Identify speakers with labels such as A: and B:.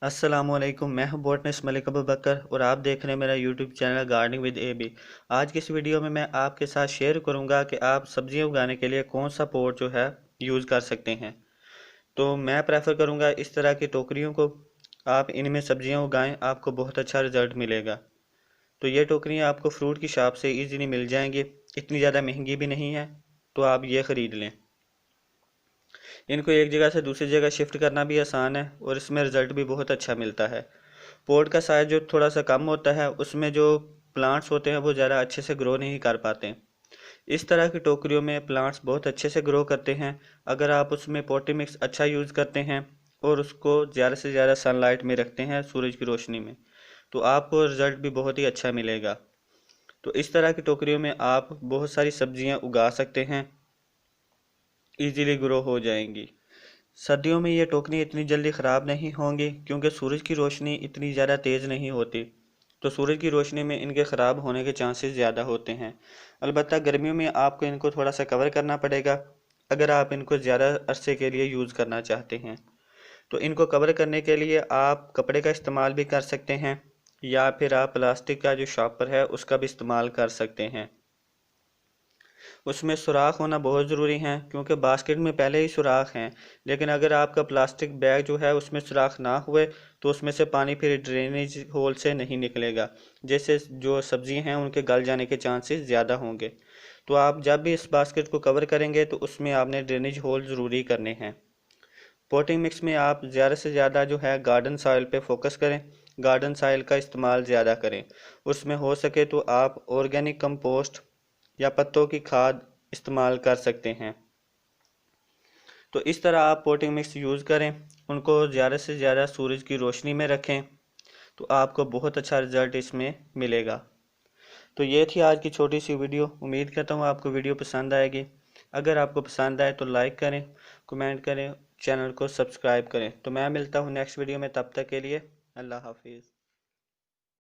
A: अस्सलामुअलैकुम। मैं हूं बोटनिस्ट मलिक अबू बकर और आप देख रहे हैं मेरा YouTube channel gardening with AB। आज की इस वीडियो में मैं आपके साथ शेयर करूंगा कि आप सब्जियां उगाने के लिए कौन सा पॉट जो है यूज़ कर सकते हैं। तो मैं प्रेफर करूंगा इस तरह की टोकरियों को। आप इनमें सब्जियां उगाएं, आपको बहुत अच्छा रिजल्ट मिलेगा। तो ये टोकरियाँ आपको फ्रूट की शॉप से ईज़िली मिल जाएंगी, इतनी ज़्यादा महंगी भी नहीं है, तो आप ये ख़रीद लें। इनको एक जगह से दूसरी जगह शिफ्ट करना भी आसान है और इसमें रिज़ल्ट भी बहुत अच्छा मिलता है। पॉट का साइज़ जो थोड़ा सा कम होता है, उसमें जो प्लांट्स होते हैं वो ज़्यादा अच्छे से ग्रो नहीं कर पाते। इस तरह की टोकरियों में प्लांट्स बहुत अच्छे से ग्रो करते हैं अगर आप उसमें पॉटी मिक्स अच्छा यूज़ करते हैं और उसको ज़्यादा से ज़्यादा सनलाइट में रखते हैं, सूरज की रोशनी में, तो आपको रिज़ल्ट भी बहुत ही अच्छा मिलेगा। तो इस तरह की टोकरियों में आप बहुत सारी सब्जियां उगा सकते हैं, इजीली ग्रो हो जाएंगी। सर्दियों में ये टोकरी इतनी जल्दी ख़राब नहीं होंगी क्योंकि सूरज की रोशनी इतनी ज़्यादा तेज़ नहीं होती, तो सूरज की रोशनी में इनके ख़राब होने के चांसेस ज़्यादा होते हैं। अलबत्ता गर्मियों में आपको इनको थोड़ा सा कवर करना पड़ेगा अगर आप इनको ज़्यादा अरसे के लिए यूज़ करना चाहते हैं। तो इनको कवर करने के लिए आप कपड़े का इस्तेमाल भी कर सकते हैं या फिर आप प्लास्टिक का जो शॉपर है उसका भी इस्तेमाल कर सकते हैं। उसमें सुराख होना बहुत ज़रूरी है क्योंकि बास्केट में पहले ही सुराख हैं, लेकिन अगर आपका प्लास्टिक बैग जो है उसमें सुराख ना हुए तो उसमें से पानी फिर ड्रेनेज होल से नहीं निकलेगा, जैसे जो सब्ज़ी हैं उनके गल जाने के चांसेस ज़्यादा होंगे। तो आप जब भी इस बास्केट को कवर करेंगे तो उसमें आपने ड्रेनेज होल ज़रूरी करने हैं। पोटिंग मिक्स में आप ज़्यादा से ज़्यादा जो है गार्डन सॉइल पे फोकस करें, गार्डन सॉइल का इस्तेमाल ज़्यादा करें। उसमें हो सके तो आप ऑर्गेनिक कंपोस्ट या पत्तों की खाद इस्तेमाल कर सकते हैं। तो इस तरह आप पोटिंग मिक्स यूज़ करें, उनको ज़्यादा से ज़्यादा सूरज की रोशनी में रखें, तो आपको बहुत अच्छा रिजल्ट इसमें मिलेगा। तो ये थी आज की छोटी सी वीडियो। उम्मीद करता हूँ आपको वीडियो पसंद आएगी। अगर आपको पसंद आए तो लाइक करें, कमेंट करें, चैनल को सब्सक्राइब करें। तो मैं मिलता हूँ नेक्स्ट वीडियो में, तब तक के लिए अल्लाह हाफिज़।